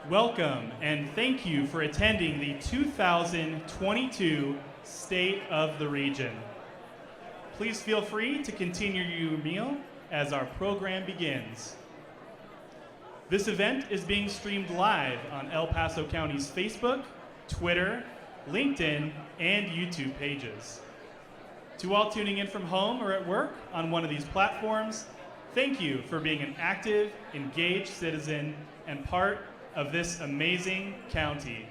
Welcome and thank you for attending the 2022 State of the Region. Please feel free to continue your meal as our program begins. This event is being streamed live on El Paso County's Facebook, Twitter, LinkedIn, and YouTube pages. To all tuning in from home or at work on one of these platforms, thank you for being an active, engaged citizen and part of this amazing county.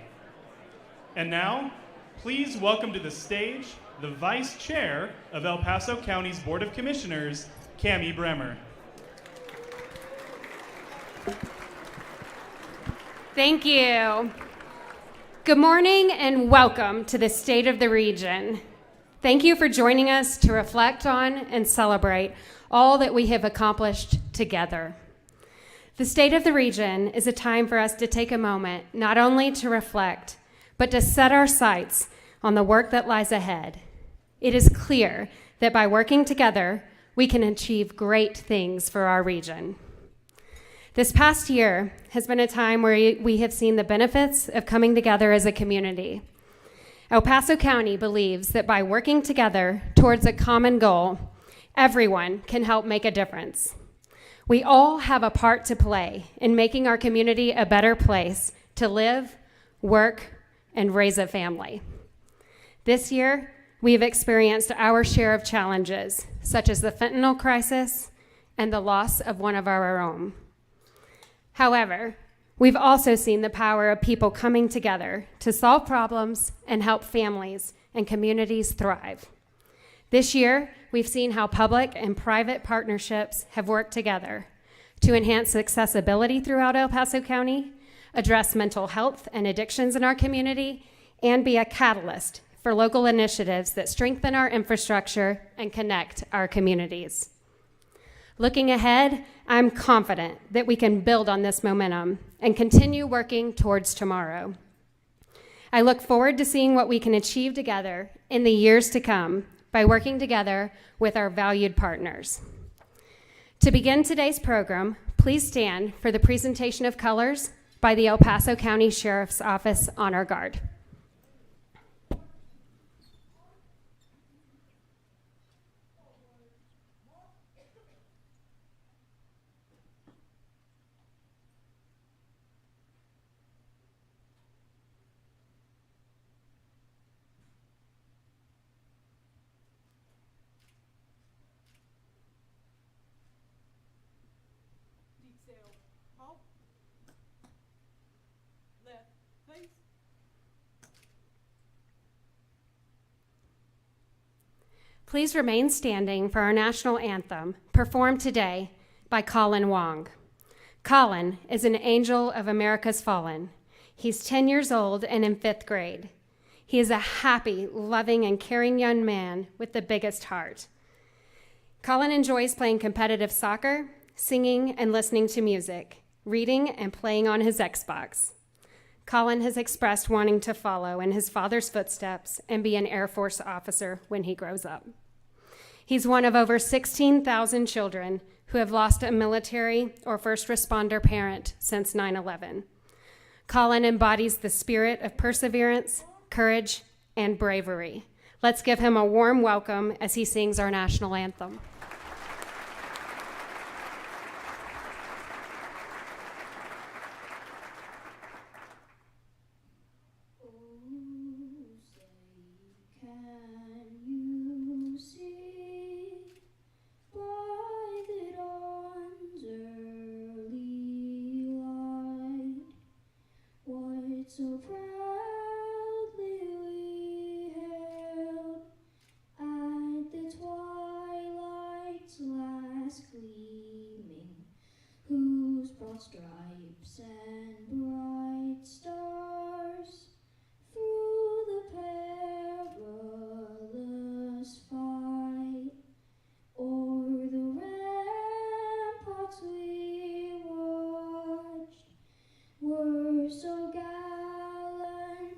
And now, please welcome to the stage the Vice Chair of El Paso County's Board of Commissioners, Cami Bremer. Thank you. Good morning and welcome to the State of the Region. Thank you for joining us to reflect on and celebrate all that we have accomplished together. The State of the Region is a time for us to take a moment not only to reflect, but to set our sights on the work that lies ahead. It is clear that by working together, we can achieve great things for our region. This past year has been a time where we have seen the benefits of coming together as a community. El Paso County believes that by working together towards a common goal, everyone can help make a difference. We all have a part to play in making our community a better place to live, work, and raise a family. This year, we have experienced our share of challenges, such as the fentanyl crisis and the loss of one of our own. However, we've also seen the power of people coming together to solve problems and help families and communities thrive. This year, we've seen how public and private partnerships have worked together to enhance accessibility throughout El Paso County, address mental health and addictions in our community, and be a catalyst for local initiatives that strengthen our infrastructure and connect our communities. Looking ahead, I'm confident that we can build on this momentum and continue working towards tomorrow. I look forward to seeing what we can achieve together in the years to come by working together with our valued partners. To begin today's program, please stand for the presentation of colors by the El Paso County Sheriff's Office Honor Guard. Please remain standing for our national anthem, performed today by Colin Wong. Colin is an angel of America's fallen. He's 10 years old and in 5th grade. He is a happy, loving, and caring young man with the biggest heart. Colin enjoys playing competitive soccer, singing and listening to music, reading and playing on his Xbox. Colin has expressed wanting to follow in his father's footsteps and be an Air Force officer when he grows up. He's one of over 16,000 children who have lost a military or first responder parent since 9/11. Colin embodies the spirit of perseverance, courage, and bravery. Let's give him a warm welcome as he sings our national anthem. So proudly we hailed at the twilight's last gleaming, whose broad stripes and bright stars through the perilous fight o'er the ramparts we watched were so gallant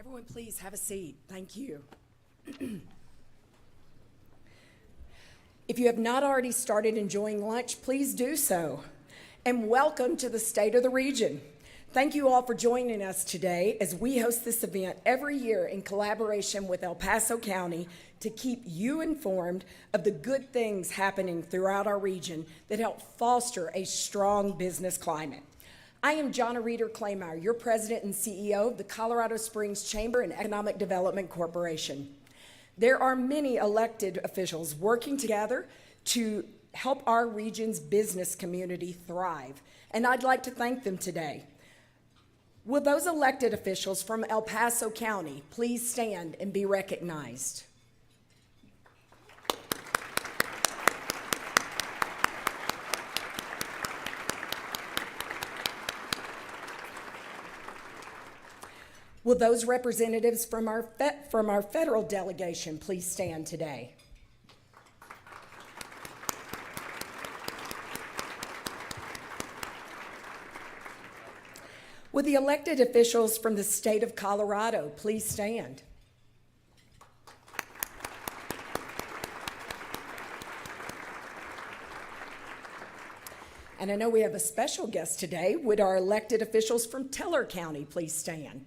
Everyone, please have a seat. Thank you. If you have not already started enjoying lunch, please do so. And welcome to the State of the Region. Thank you all for joining us today as we host this event every year in collaboration with El Paso County to keep you informed of the good things happening throughout our region that help foster a strong business climate. I am Jonna Reeder Claymire, your president and CEO of the Colorado Springs Chamber and Economic Development Corporation. There are many elected officials working together to help our region's business community thrive, and I'd like to thank them today. Will those elected officials from El Paso County please stand and be recognized? Will those representatives from our federal delegation please stand today? Will the elected officials from the state of Colorado please stand? And I know we have a special guest today. Would our elected officials from Teller County please stand?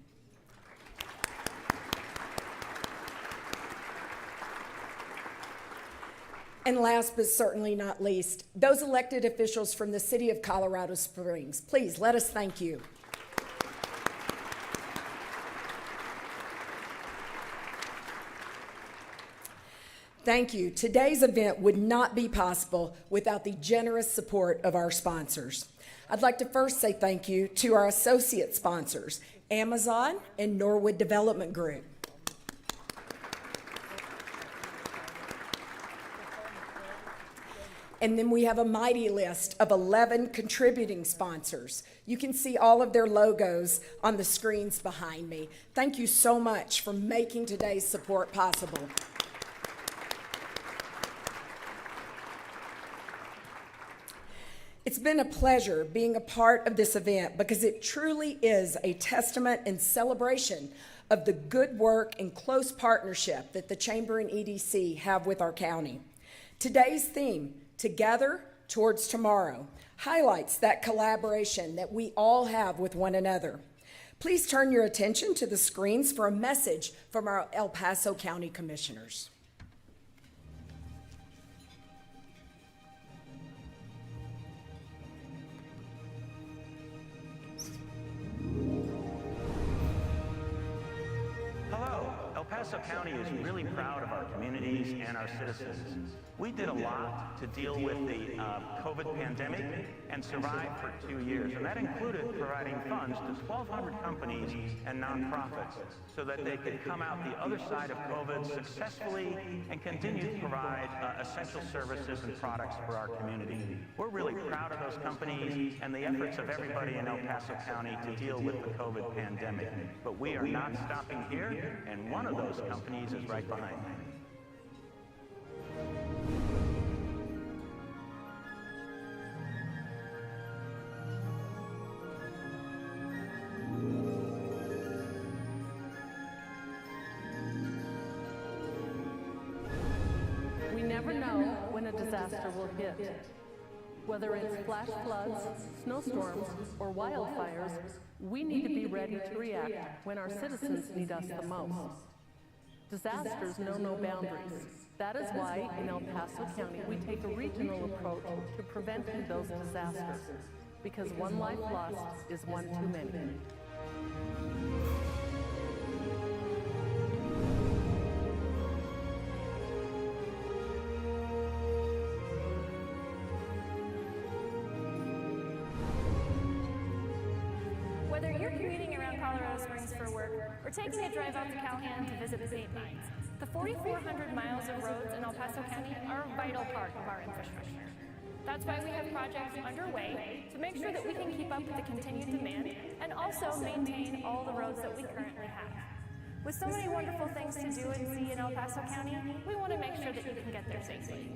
And last but certainly not least, those elected officials from the city of Colorado Springs, please let us thank you. Thank you. Today's event would not be possible without the generous support of our sponsors. I'd like to first say thank you to our associate sponsors, Amazon and Norwood Development Group. And then we have a mighty list of 11 contributing sponsors. You can see all of their logos on the screens behind me. Thank you so much for making today's support possible. It's been a pleasure being a part of this event because it truly is a testament and celebration of the good work and close partnership that the Chamber and EDC have with our county. Today's theme, Together Towards Tomorrow, highlights that collaboration that we all have with one another. Please turn your attention to the screens for a message from our El Paso County Commissioners. Hello, El Paso County is really proud of our communities and our citizens. We did a lot to deal with the COVID pandemic and survive for 2 years, and that included providing funds to 1,200 companies and nonprofits so that they could come out the other side of COVID successfully and continue to provide essential services and products for our community. We're really proud of those companies and the efforts of everybody in El Paso County to deal with the COVID pandemic. But we are not stopping here, and one of those companies is right behind me. We never know when a disaster will hit. Whether it's flash floods, snowstorms, or wildfires, we need to be ready to react when our citizens need us the most. Disasters know no boundaries. That is why in El Paso County we take a regional approach to preventing those disasters, because one life lost is one too many. Whether you're commuting around Colorado Springs for work or taking a drive out to Calhoun to visit the St. Mines, the 4,400 miles of roads in El Paso County are a vital part of our infrastructure. That's why we have projects underway to make sure that we can keep up with the continued demand and also maintain all the roads that we currently have. With so many wonderful things to do and see in El Paso County, we want to make sure that you can get there safely.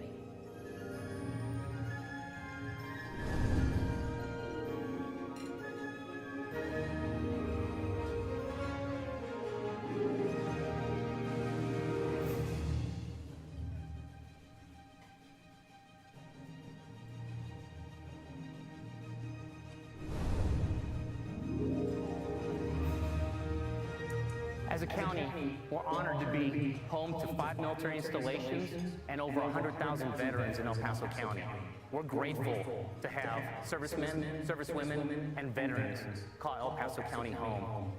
As a county, we're honored to be home to 5 military installations and over 100,000 veterans in El Paso County. We're grateful to have servicemen, servicewomen, and veterans call El Paso County home.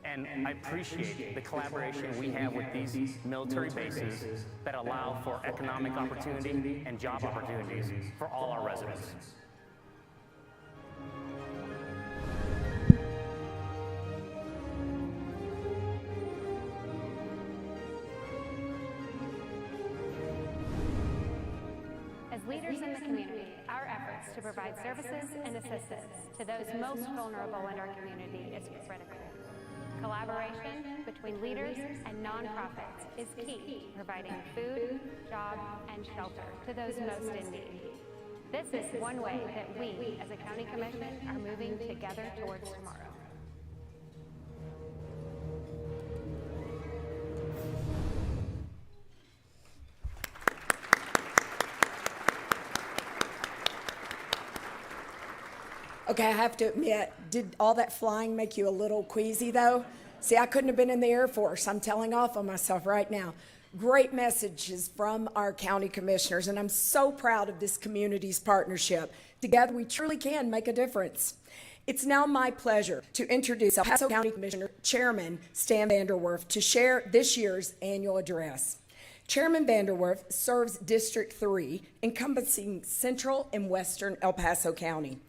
And I appreciate the collaboration we have with these military bases that allow for economic opportunity and job opportunities for all our residents. As leaders in the community, our efforts to provide services and assistance to those most vulnerable in our community is critical. Collaboration between leaders and nonprofits is key to providing food, jobs, and shelter to those most in need. This is one way that we, as a county commission, are moving together towards tomorrow. Okay, I have to admit, did all that flying make you a little queasy though? See, I couldn't have been in the Air Force. I'm telling off on myself right now. Great messages from our county commissioners, and I'm so proud of this community's partnership. Together, we truly can make a difference. It's now my pleasure to introduce El Paso County Commissioner Chairman Stan Vanderwerf to share this year's annual address. Chairman Vanderwerf serves District 3, encompassing central and western El Paso County.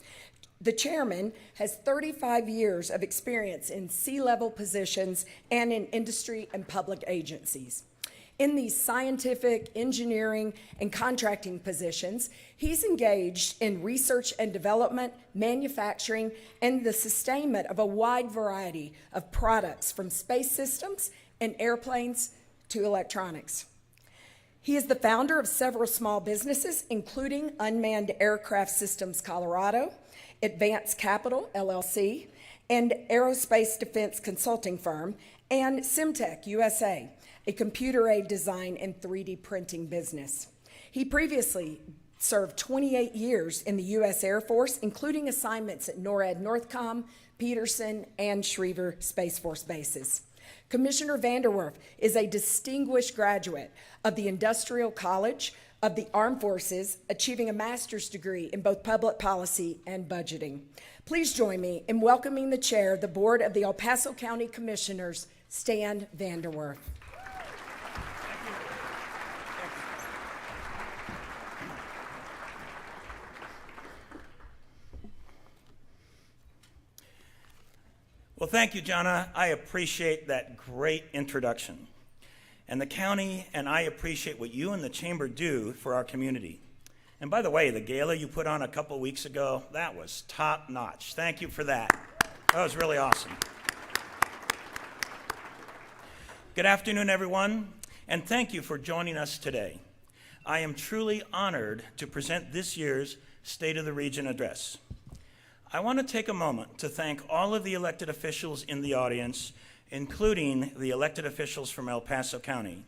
The chairman has 35 years of experience in C-level positions and in industry and public agencies. In these scientific, engineering, and contracting positions, he's engaged in research and development, manufacturing, and the sustainment of a wide variety of products from space systems and airplanes to electronics. He is the founder of several small businesses, including Unmanned Aircraft Systems Colorado, Advanced Capital, LLC, and Aerospace Defense Consulting Firm, and Simtech USA, a computer-aided design and 3D printing business. He previously served 28 years in the U.S. Air Force, including assignments at NORAD Northcom, Peterson, and Schriever Space Force bases. Commissioner Vanderwerf is a distinguished graduate of the Industrial College of the Armed Forces, achieving a master's degree in both public policy and budgeting. Please join me in welcoming the chair of the board of the El Paso County Commissioners, Stan Vanderwerf. Well, thank you, Jonna. I appreciate that great introduction. And the county and I appreciate what you and the chamber do for our community. And by the way, the gala you put on a couple weeks ago, that was top notch. Thank you for that. That was really awesome. Good afternoon, everyone, and thank you for joining us today. I am truly honored to present this year's State of the Region address. I want to take a moment to thank all of the elected officials in the audience, including the elected officials from El Paso County.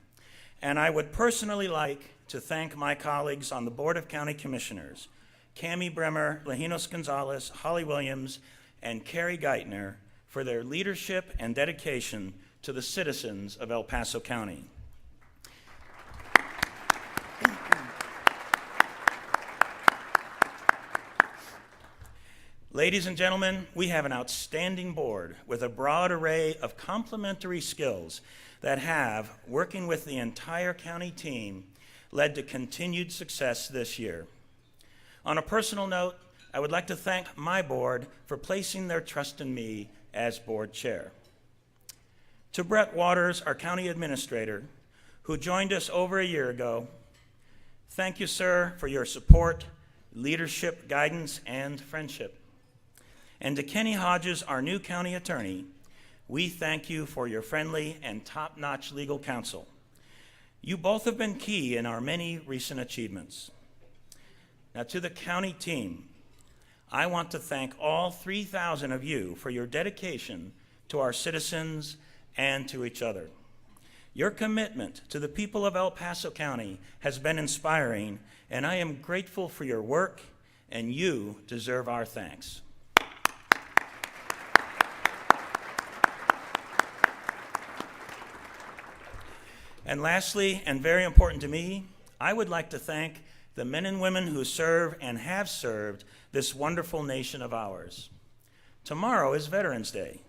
And I would personally like to thank my colleagues on the Board of County Commissioners, Cami Bremer, Lajinos Gonzalez, Holly Williams, and Carrie Geithner, for their leadership and dedication to the citizens of El Paso County. Ladies and gentlemen, we have an outstanding board with a broad array of complementary skills that have, working with the entire county team, led to continued success this year. On a personal note, I would like to thank my board for placing their trust in me as board chair. To Brett Waters, our county administrator, who joined us over a year ago, thank you, sir, for your support, leadership, guidance, and friendship. And to Kenny Hodges, our new county attorney, we thank you for your friendly and top-notch legal counsel. You both have been key in our many recent achievements. Now, to the county team, I want to thank all 3,000 of you for your dedication to our citizens and to each other. Your commitment to the people of El Paso County has been inspiring, and I am grateful for your work, and you deserve our thanks. And lastly, and very important to me, I would like to thank the men and women who serve and have served this wonderful nation of ours. Tomorrow is Veterans Day.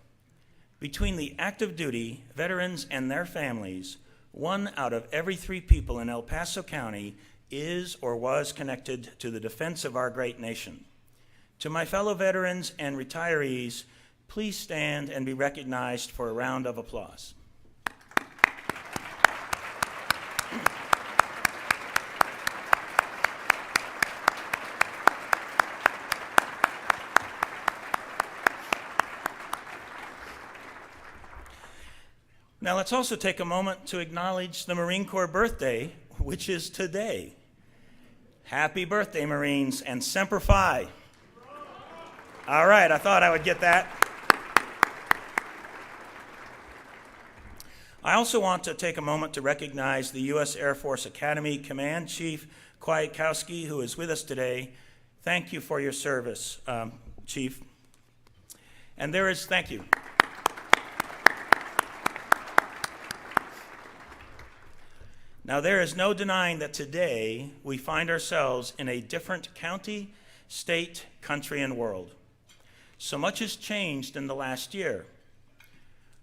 Between the active duty veterans and their families, 1 out of every 3 people in El Paso County is or was connected to the defense of our great nation. To my fellow veterans and retirees, please stand and be recognized for a round of applause. Now let's also take a moment to acknowledge the Marine Corps birthday, which is today. Happy birthday, Marines, and Semper Fi. All right, I thought I would get that. I also want to take a moment to recognize the U.S. Air Force Academy Command Chief Kwiatkowski, who is with us today. Thank you for your service, Chief. And thank you. Now, there is no denying that today we find ourselves in a different county, state, country, and world. So much has changed in the last year.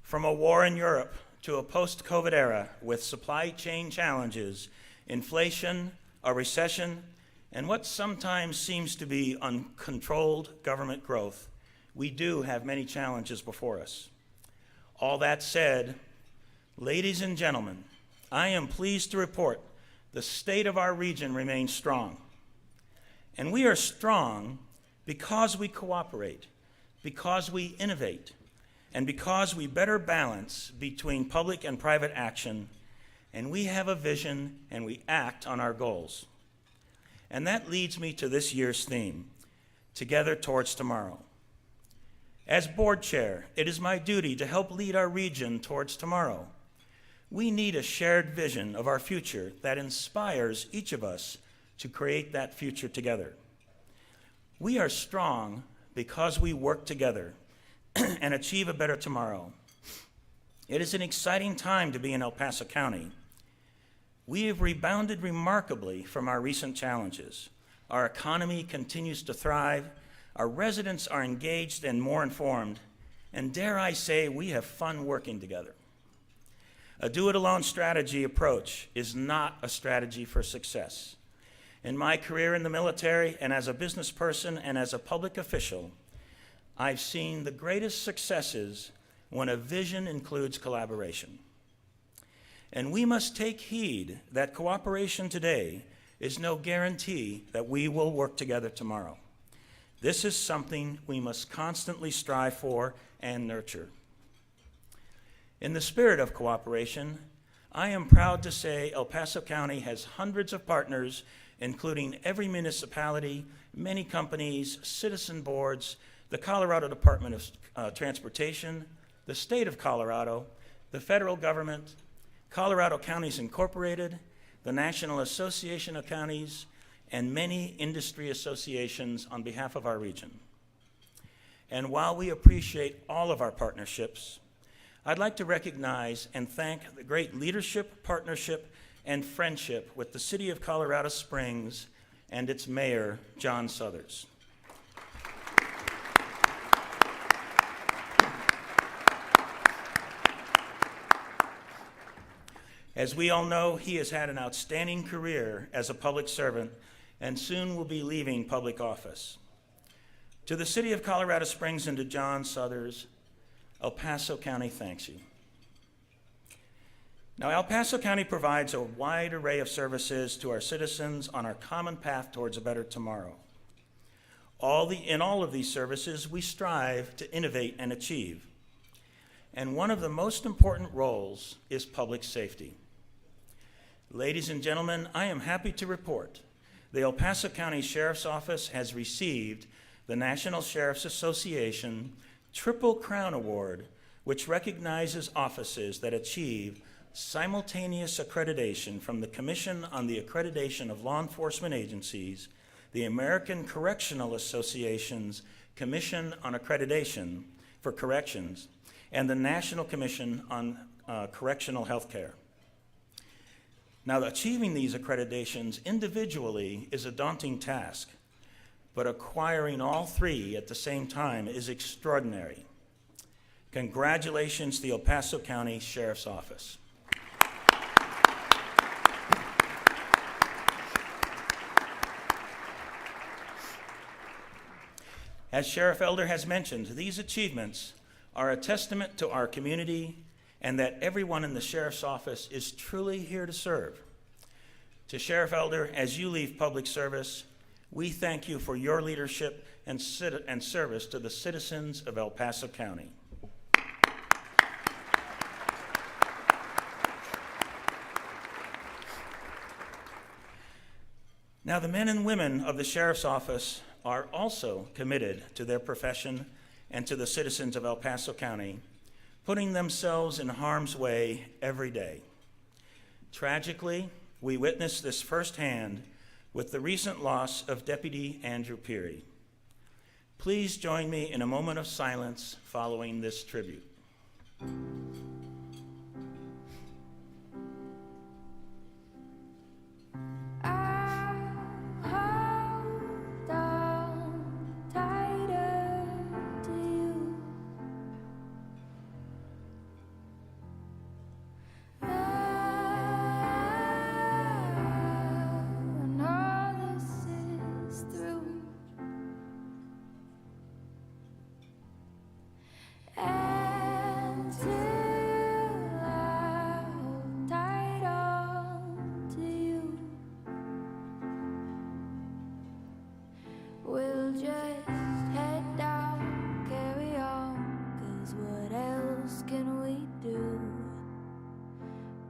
From a war in Europe to a post-COVID era with supply chain challenges, inflation, a recession, and what sometimes seems to be uncontrolled government growth, we do have many challenges before us. All that said, ladies and gentlemen, I am pleased to report the state of our region remains strong. And we are strong because we cooperate, because we innovate, and because we better balance between public and private action, and we have a vision and we act on our goals. And that leads me to this year's theme, Together Towards Tomorrow. As board chair, it is my duty to help lead our region towards tomorrow. We need a shared vision of our future that inspires each of us to create that future together. We are strong because we work together and achieve a better tomorrow. It is an exciting time to be in El Paso County. We have rebounded remarkably from our recent challenges. Our economy continues to thrive, our residents are engaged and more informed, and dare I say, we have fun working together. A do-it-alone strategy approach is not a strategy for success. In my career in the military and as a business person and as a public official, I've seen the greatest successes when a vision includes collaboration. And we must take heed that cooperation today is no guarantee that we will work together tomorrow. This is something we must constantly strive for and nurture. In the spirit of cooperation, I am proud to say El Paso County has hundreds of partners, including every municipality, many companies, citizen boards, the Colorado Department of Transportation, the state of Colorado, the federal government, Colorado Counties Incorporated, the National Association of Counties, and many industry associations on behalf of our region. And while we appreciate all of our partnerships, I'd like to recognize and thank the great leadership, partnership, and friendship with the City of Colorado Springs and its mayor, John Suthers. As we all know, he has had an outstanding career as a public servant and soon will be leaving public office. To the City of Colorado Springs and to John Suthers, El Paso County thanks you. Now, El Paso County provides a wide array of services to our citizens on our common path towards a better tomorrow. In all of these services, we strive to innovate and achieve. And one of the most important roles is public safety. Ladies and gentlemen, I am happy to report the El Paso County Sheriff's Office has received the National Sheriff's Association Triple Crown Award, which recognizes offices that achieve simultaneous accreditation from the Commission on the Accreditation of Law Enforcement Agencies, the American Correctional Association's Commission on Accreditation for Corrections, and the National Commission on Correctional Healthcare. Now, achieving these accreditations individually is a daunting task, but acquiring all three at the same time is extraordinary. Congratulations to the El Paso County Sheriff's Office. As Sheriff Elder has mentioned, these achievements are a testament to our community and that everyone in the Sheriff's Office is truly here to serve. To Sheriff Elder, as you leave public service, we thank you for your leadership and service to the citizens of El Paso County. Now, the men and women of the Sheriff's Office are also committed to their profession and to the citizens of El Paso County, putting themselves in harm's way every day. Tragically, we witnessed this firsthand with the recent loss of Deputy Andrew Peary. Please join me in a moment of silence following this tribute. We'll just head down, carry on, 'cause what else can we do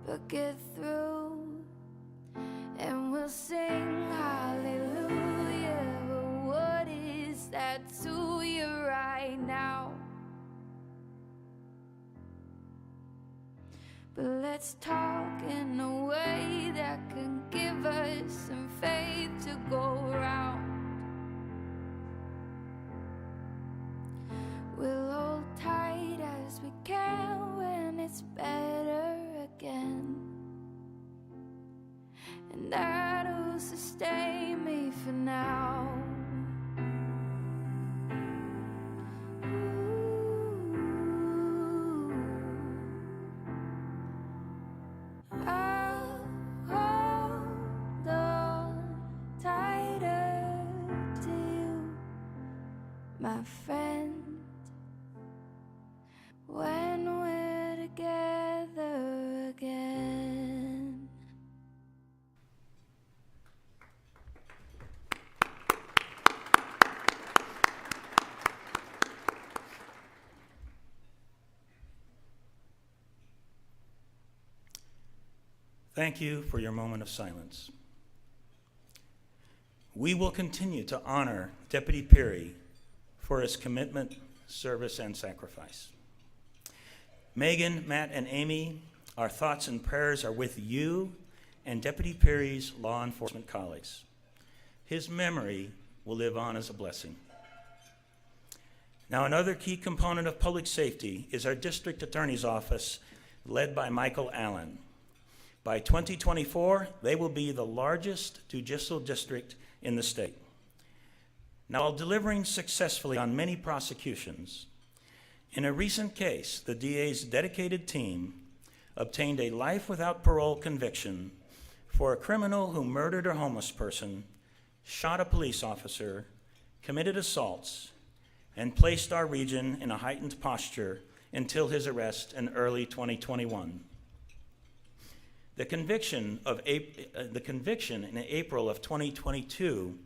but get through? And we'll sing hallelujah, but what is that to you right now? But let's talk in a way that can give us some faith to go around. We'll hold tight as we can when it's better again, and that'll sustain me for now. I'll hold on tighter to you, my friend, when we're together again. Thank you for your moment of silence. We will continue to honor Deputy Peary for his commitment, service, and sacrifice. Megan, Matt, and Amy, our thoughts and prayers are with you and Deputy Peary's law enforcement colleagues. His memory will live on as a blessing. Now, another key component of public safety is our district attorney's office, led by Michael Allen. By 2024, they will be the largest judicial district in the state. Now, while delivering successfully on many prosecutions, in a recent case, the DA's dedicated team obtained a life without parole conviction for a criminal who murdered a homeless person, shot a police officer, committed assaults, and placed our region in a heightened posture until his arrest in early 2021. The conviction in April of 2022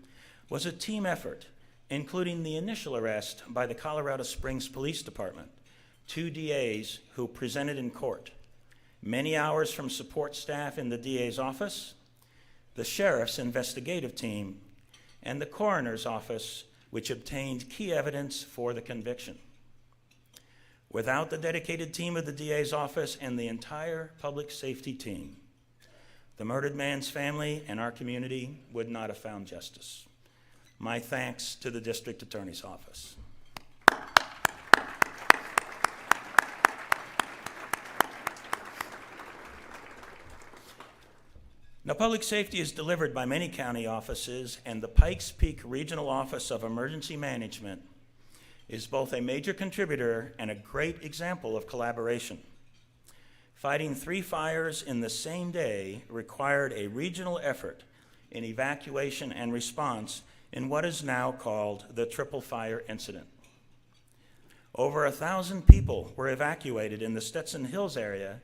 was a team effort, including the initial arrest by the Colorado Springs Police Department, 2 DAs who presented in court, many hours from support staff in the DA's office, the sheriff's investigative team, and the coroner's office, which obtained key evidence for the conviction. Without the dedicated team of the DA's office and the entire public safety team, the murdered man's family and our community would not have found justice. My thanks to the District Attorney's Office. Now, public safety is delivered by many county offices, and the Pikes Peak Regional Office of Emergency Management is both a major contributor and a great example of collaboration. Fighting 3 fires in the same day required a regional effort in evacuation and response in what is now called the Triple Fire Incident. Over 1,000 people were evacuated in the Stetson Hills area,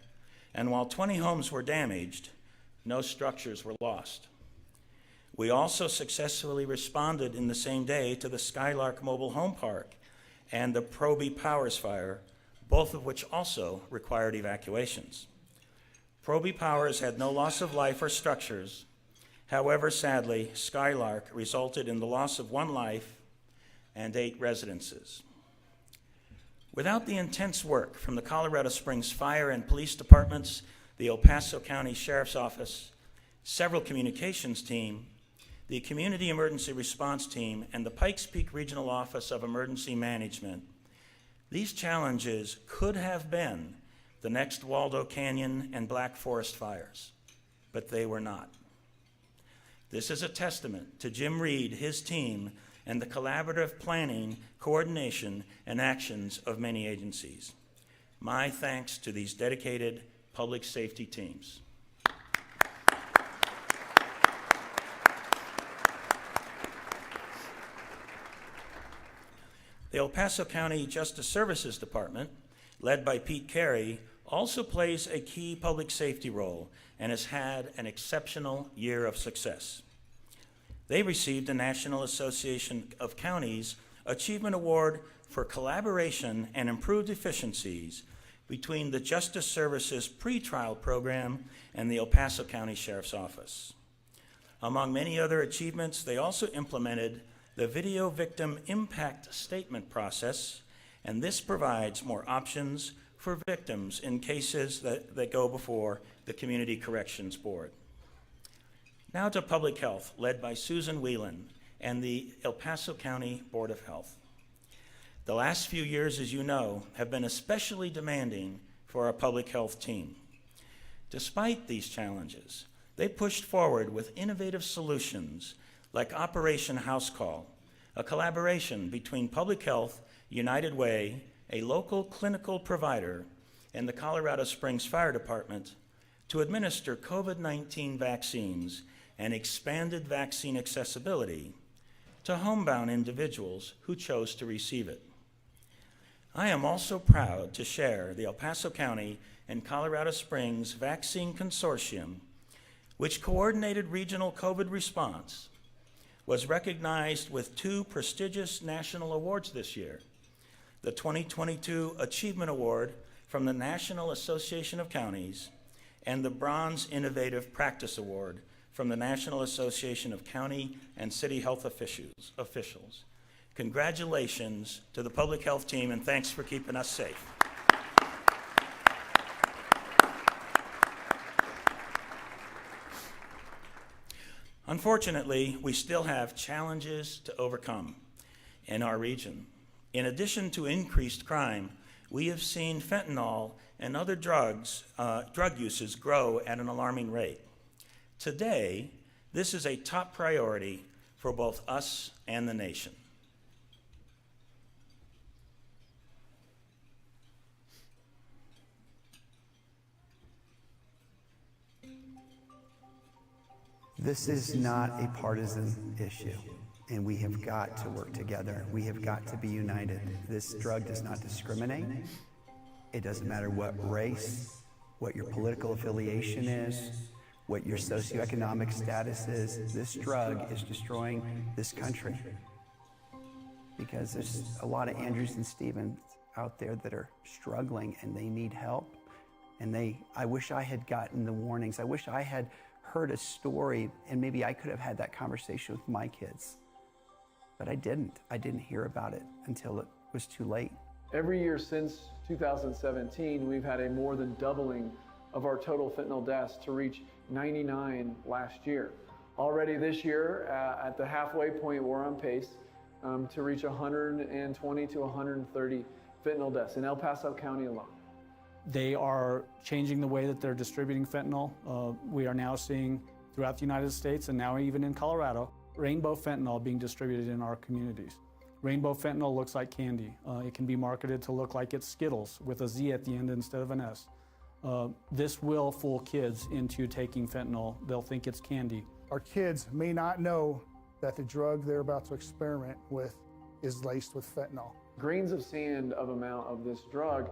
and while 20 homes were damaged, no structures were lost. We also successfully responded in the same day to the Skylark Mobile Home Park and the Proby Powers fire, both of which also required evacuations. Proby Powers had no loss of life or structures. However, sadly, Skylark resulted in the loss of 1 life and 8 residences. Without the intense work from the Colorado Springs Fire and Police Departments, the El Paso County Sheriff's Office, several communications team, the Community Emergency Response Team, and the Pikes Peak Regional Office of Emergency Management, these challenges could have been the next Waldo Canyon and Black Forest fires, but they were not. This is a testament to Jim Reed, his team, and the collaborative planning, coordination, and actions of many agencies. My thanks to these dedicated public safety teams. The El Paso County Justice Services Department, led by Pete Carey, also plays a key public safety role and has had an exceptional year of success. They received the National Association of Counties Achievement Award for collaboration and improved efficiencies between the Justice Services pretrial program and the El Paso County Sheriff's Office. Among many other achievements, they also implemented the Video Victim Impact Statement process, and this provides more options for victims in cases that go before the Community Corrections Board. Now to public health, led by Susan Whelan and the El Paso County Board of Health. The last few years, as you know, have been especially demanding for our public health team. Despite these challenges, they pushed forward with innovative solutions like Operation House Call, a collaboration between Public Health, United Way, a local clinical provider, and the Colorado Springs Fire Department to administer COVID-19 vaccines and expanded vaccine accessibility to homebound individuals who chose to receive it. I am also proud to share the El Paso County and Colorado Springs Vaccine Consortium, which coordinated regional COVID response, was recognized with 2 prestigious national awards this year: the 2022 Achievement Award from the National Association of Counties and the Bronze Innovative Practice Award from the National Association of County and City Health Officials. Congratulations to the public health team, and thanks for keeping us safe. Unfortunately, we still have challenges to overcome in our region. In addition to increased crime, we have seen fentanyl and other drug uses grow at an alarming rate. Today, this is a top priority for both us and the nation. This is not a partisan issue, and we have got to work together. We have got to be united. This drug does not discriminate. It doesn't matter what race, what your political affiliation is, what your socioeconomic status is. This drug is destroying this country because there's a lot of Andrews and Stevens out there that are struggling and they need help. And I wish I had gotten the warnings. I wish I had heard a story and maybe I could have had that conversation with my kids. But I didn't. I didn't hear about it until it was too late. Every year since 2017, we've had a more than doubling of our total fentanyl deaths to reach 99 last year. Already this year, at the halfway point, we're on pace to reach 120 to 130 fentanyl deaths in El Paso County alone. They are changing the way that they're distributing fentanyl. We are now seeing throughout the United States and now even in Colorado, rainbow fentanyl being distributed in our communities. Rainbow fentanyl looks like candy. It can be marketed to look like it's Skittles with a Z at the end instead of an S. This will fool kids into taking fentanyl. They'll think it's candy. Our kids may not know that the drug they're about to experiment with is laced with fentanyl. Grains of sand of amount of this drug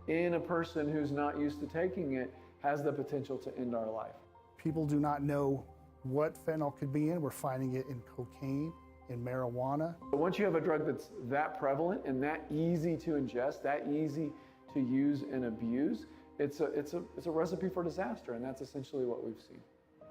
in a person who's not used to taking it has the potential to end our life. People do not know what fentanyl could be in. We're finding it in cocaine, in marijuana. But once you have a drug that's that prevalent and that easy to ingest, that easy to use and abuse, it's a recipe for disaster, and that's essentially what we've seen.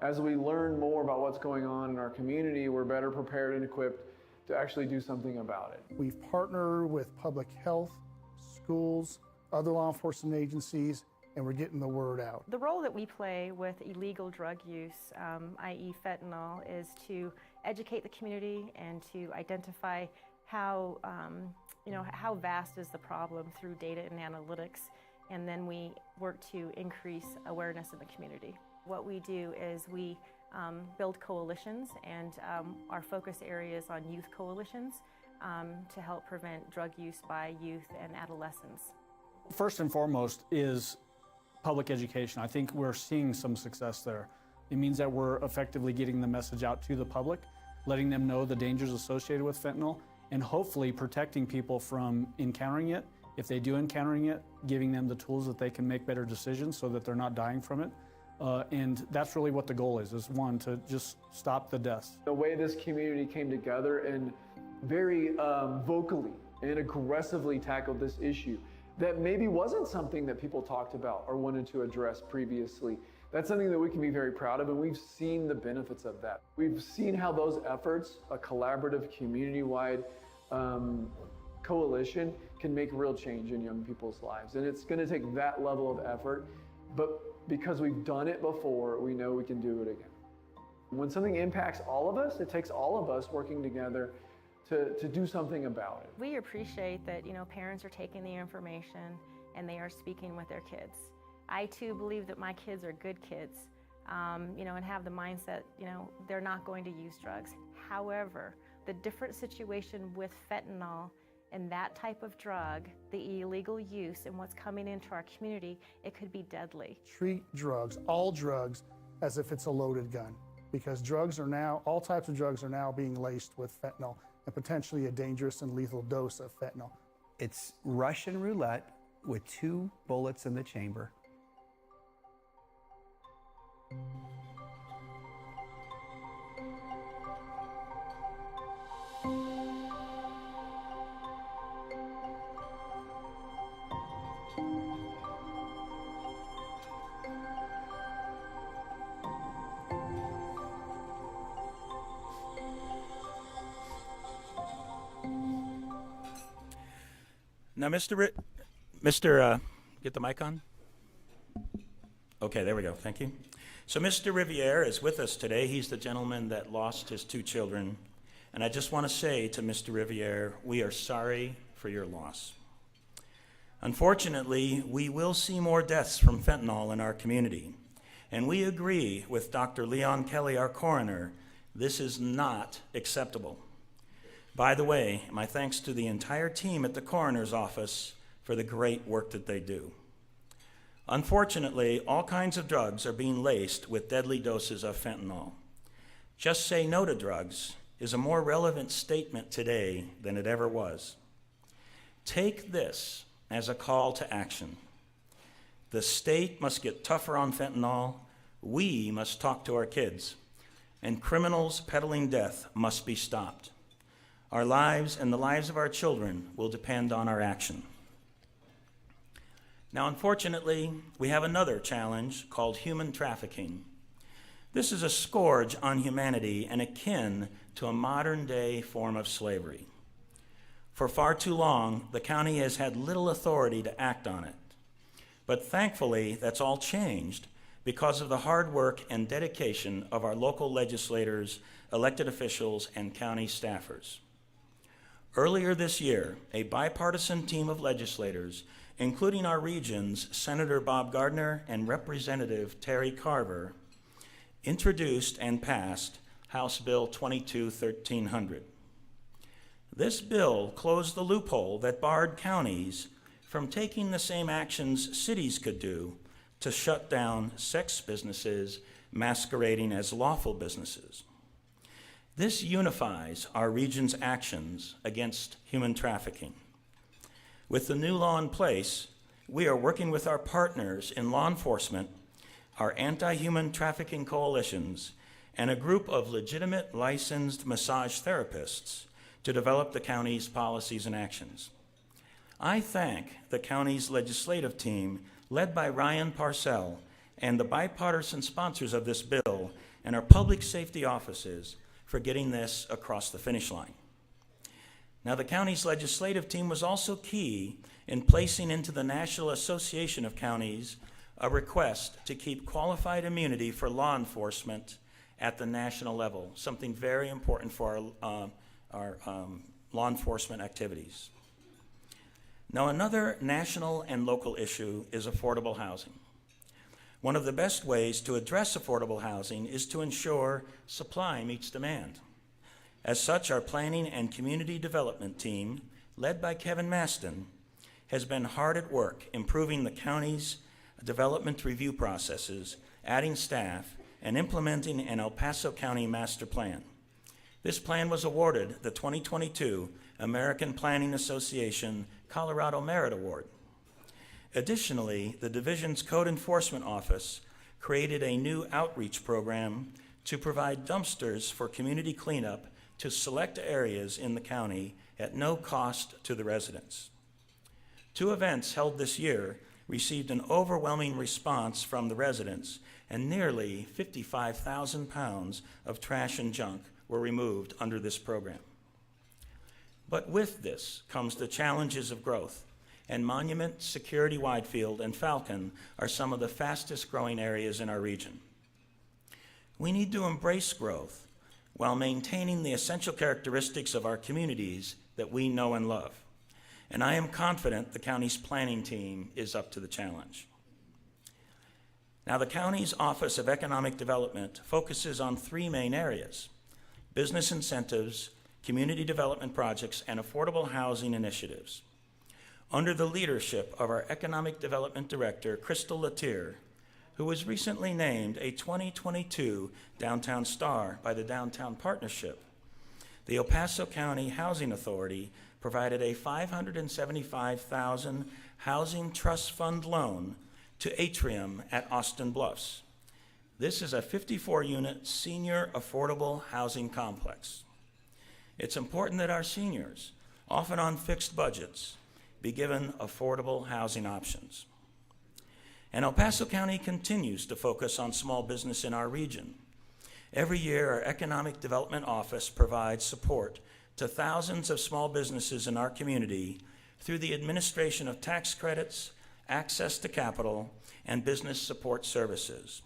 As we learn more about what's going on in our community, we're better prepared and equipped to actually do something about it. We've partnered with public health, schools, other law enforcement agencies, and we're getting the word out. The role that we play with illegal drug use, i.e. fentanyl, is to educate the community and to identify how, how vast is the problem through data and analytics, and then we work to increase awareness in the community. What we do is we build coalitions, and our focus area is on youth coalitions to help prevent drug use by youth and adolescents. First and foremost is public education. I think we're seeing some success there. It means that we're effectively getting the message out to the public, letting them know the dangers associated with fentanyl, and hopefully protecting people from encountering it. If they do encountering it, giving them the tools that they can make better decisions so that they're not dying from it. And that's really what the goal is one, to just stop the deaths. The way this community came together and very vocally and aggressively tackled this issue that maybe wasn't something that people talked about or wanted to address previously. That's something that we can be very proud of, and we've seen the benefits of that. We've seen how those efforts, a collaborative, community-wide coalition, can make real change in young people's lives. And it's going to take that level of effort, but because we've done it before, we know we can do it again. When something impacts all of us, it takes all of us working together to do something about it. We appreciate that, parents are taking the information and they are speaking with their kids. I too believe that my kids are good kids, and have the mindset, they're not going to use drugs. However, the different situation with fentanyl and that type of drug, the illegal use and what's coming into our community, it could be deadly. Treat drugs, all drugs, as if it's a loaded gun, because all types of drugs are now being laced with fentanyl and potentially a dangerous and lethal dose of fentanyl. It's Russian roulette with 2 bullets in the chamber. Now, get the mic on? Okay, there we go, thank you. So Mr. Riviere is with us today. He's the gentleman that lost his 2 children. And I just want to say to Mr. Riviere, we are sorry for your loss. Unfortunately, we will see more deaths from fentanyl in our community. And we agree with Dr. Leon Kelly, our coroner, this is not acceptable. By the way, my thanks to the entire team at the coroner's office for the great work that they do. Unfortunately, all kinds of drugs are being laced with deadly doses of fentanyl. Just say no to drugs is a more relevant statement today than it ever was. Take this as a call to action. The state must get tougher on fentanyl. We must talk to our kids. And criminals peddling death must be stopped. Our lives and the lives of our children will depend on our action. Now, unfortunately, we have another challenge called human trafficking. This is a scourge on humanity and akin to a modern-day form of slavery. For far too long, the county has had little authority to act on it. But thankfully, that's all changed because of the hard work and dedication of our local legislators, elected officials, and county staffers. Earlier this year, a bipartisan team of legislators, including our region's Senator Bob Gardner and Representative Terry Carver, introduced and passed House Bill 22-1300. This bill closed the loophole that barred counties from taking the same actions cities could do to shut down sex businesses masquerading as lawful businesses. This unifies our region's actions against human trafficking. With the new law in place, we are working with our partners in law enforcement, our anti-human trafficking coalitions, and a group of legitimate licensed massage therapists to develop the county's policies and actions. I thank the county's legislative team, led by Ryan Parcell, and the bipartisan sponsors of this bill and our public safety offices for getting this across the finish line. Now, the county's legislative team was also key in placing into the National Association of Counties a request to keep qualified immunity for law enforcement at the national level, something very important for our law enforcement activities. Now, another national and local issue is affordable housing. One of the best ways to address affordable housing is to ensure supply meets demand. As such, our planning and community development team, led by Kevin Maston, has been hard at work improving the county's development review processes, adding staff, and implementing an El Paso County master plan. This plan was awarded the 2022 American Planning Association Colorado Merit Award. Additionally, the division's Code Enforcement Office created a new outreach program to provide dumpsters for community cleanup to select areas in the county at no cost to the residents. 2 events held this year received an overwhelming response from the residents, and nearly 55,000 pounds of trash and junk were removed under this program. But with this comes the challenges of growth, and Monument, Security Widefield, and Falcon are some of the fastest growing areas in our region. We need to embrace growth while maintaining the essential characteristics of our communities that we know and love. And I am confident the county's planning team is up to the challenge. Now, the county's Office of Economic Development focuses on 3 main areas: business incentives, community development projects, and affordable housing initiatives. Under the leadership of our Economic Development Director, Crystal Latier, who was recently named a 2022 Downtown Star by the Downtown Partnership, the El Paso County Housing Authority provided a $575,000 Housing Trust Fund loan to Atrium at Austin Bluffs. This is a 54-unit senior affordable housing complex. It's important that our seniors, often on fixed budgets, be given affordable housing options. And El Paso County continues to focus on small business in our region. Every year, our Economic Development Office provides support to thousands of small businesses in our community through the administration of tax credits, access to capital, and business support services.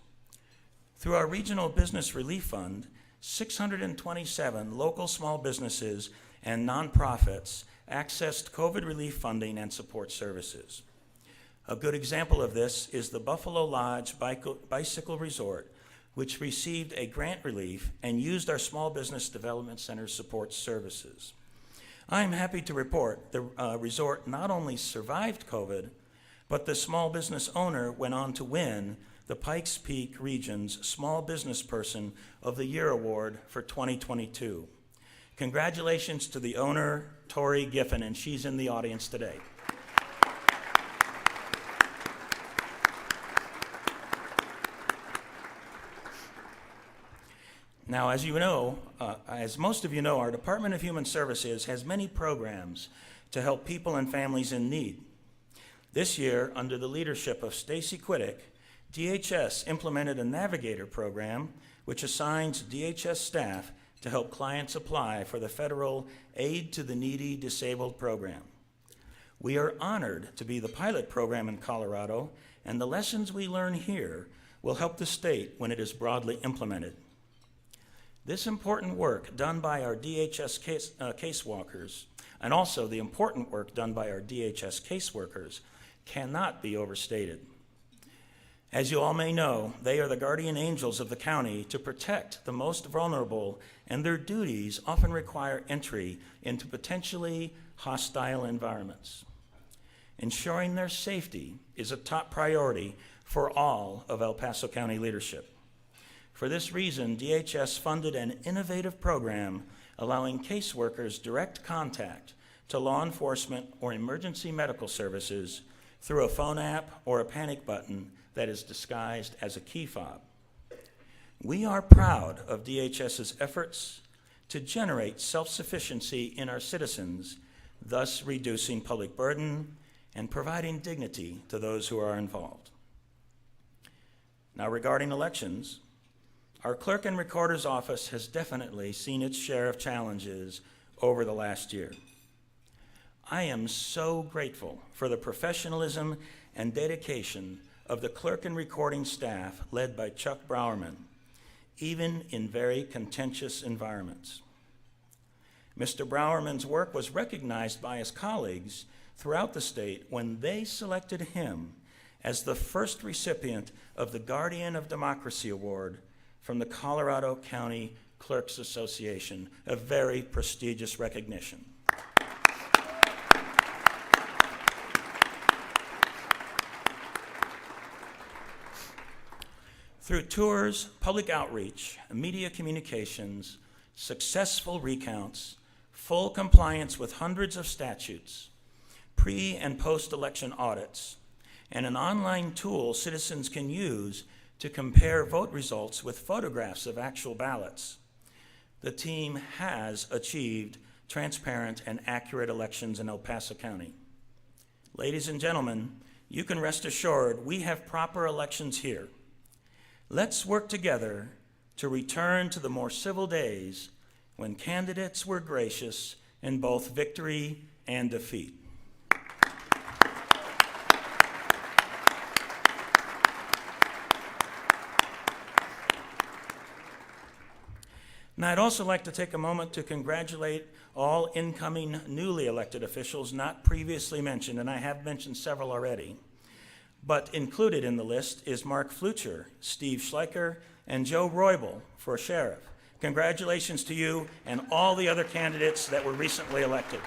Through our Regional Business Relief Fund, 627 local small businesses and nonprofits accessed COVID relief funding and support services. A good example of this is the Buffalo Lodge Bicycle Resort, which received a grant relief and used our Small Business Development Center support services. I am happy to report the resort not only survived COVID, but the small business owner went on to win the Pikes Peak Region's Small Business Person of the Year Award for 2022. Congratulations to the owner, Tori Giffen, and she's in the audience today. Now, as you know, as most of you know, our Department of Human Services has many programs to help people and families in need. This year, under the leadership of Stacy Quiddick, DHS implemented a Navigator program which assigns DHS staff to help clients apply for the federal Aid to the Needy Disabled program. We are honored to be the pilot program in Colorado, and the lessons we learn here will help the state when it is broadly implemented. This important work done by our DHS caseworkers, and also the important work done by our DHS caseworkers, cannot be overstated. As you all may know, they are the guardian angels of the county to protect the most vulnerable, and their duties often require entry into potentially hostile environments. Ensuring their safety is a top priority for all of El Paso County leadership. For this reason, DHS funded an innovative program allowing caseworkers direct contact to law enforcement or emergency medical services through a phone app or a panic button that is disguised as a key fob. We are proud of DHS's efforts to generate self-sufficiency in our citizens, thus reducing public burden and providing dignity to those who are involved. Now, regarding elections, our clerk and recorder's office has definitely seen its share of challenges over the last year. I am so grateful for the professionalism and dedication of the clerk and recording staff led by Chuck Browerman, even in very contentious environments. Mr. Browerman's work was recognized by his colleagues throughout the state when they selected him as the first recipient of the Guardian of Democracy Award from the Colorado County Clerks Association, a very prestigious recognition. Through tours, public outreach, media communications, successful recounts, full compliance with hundreds of statutes, pre- and post-election audits, and an online tool citizens can use to compare vote results with photographs of actual ballots, the team has achieved transparent and accurate elections in El Paso County. Ladies and gentlemen, you can rest assured we have proper elections here. Let's work together to return to the more civil days when candidates were gracious in both victory and defeat. Now, I'd also like to take a moment to congratulate all incoming newly elected officials not previously mentioned, and I have mentioned several already. But included in the list is Mark Flucher, Steve Schleicher, and Joe Roybal for sheriff. Congratulations to you and all the other candidates that were recently elected.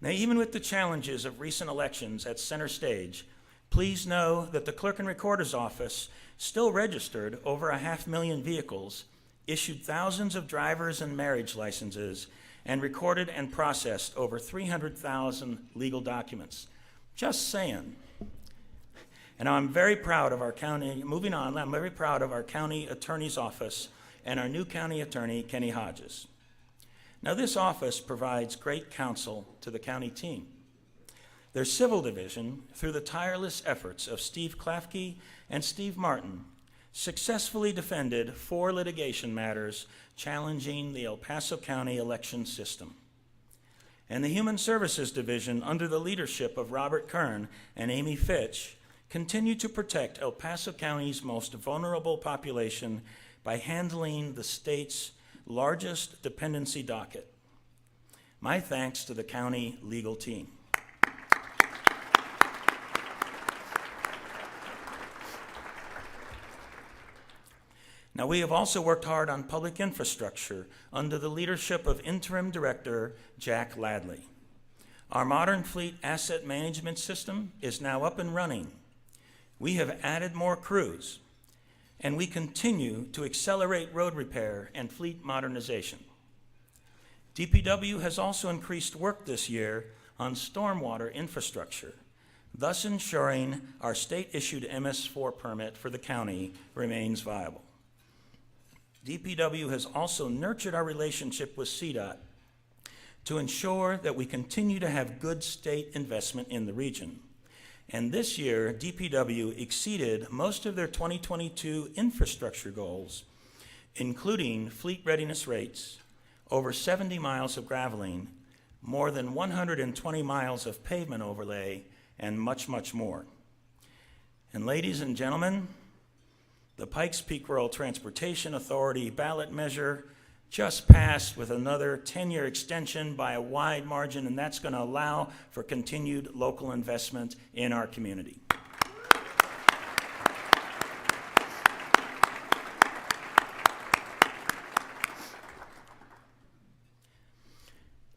Now, even with the challenges of recent elections at center stage, please know that the Clerk and Recorder's Office still registered over 500,000 vehicles, issued thousands of driver's and marriage licenses, and recorded and processed over 300,000 legal documents. Just saying. And I'm very proud of our county, moving on, I'm very proud of our county attorney's office and our new county attorney, Kenny Hodges. Now, this office provides great counsel to the county team. Their civil division, through the tireless efforts of Steve Klafke and Steve Martin, successfully defended 4 litigation matters challenging the El Paso County election system. And the Human Services Division, under the leadership of Robert Kern and Amy Fitch, continued to protect El Paso County's most vulnerable population by handling the state's largest dependency docket. My thanks to the county legal team. Now, we have also worked hard on public infrastructure under the leadership of Interim Director Jack Ladley. Our modern fleet asset management system is now up and running. We have added more crews, and we continue to accelerate road repair and fleet modernization. DPW has also increased work this year on stormwater infrastructure, thus ensuring our state-issued MS4 permit for the county remains viable. DPW has also nurtured our relationship with CDOT to ensure that we continue to have good state investment in the region. And this year, DPW exceeded most of their 2022 infrastructure goals, including fleet readiness rates, over 70 miles of graveling, more than 120 miles of pavement overlay, and much, much more. And ladies and gentlemen, the Pikes Peak Rural Transportation Authority ballot measure just passed with another 10-year extension by a wide margin, and that's going to allow for continued local investment in our community.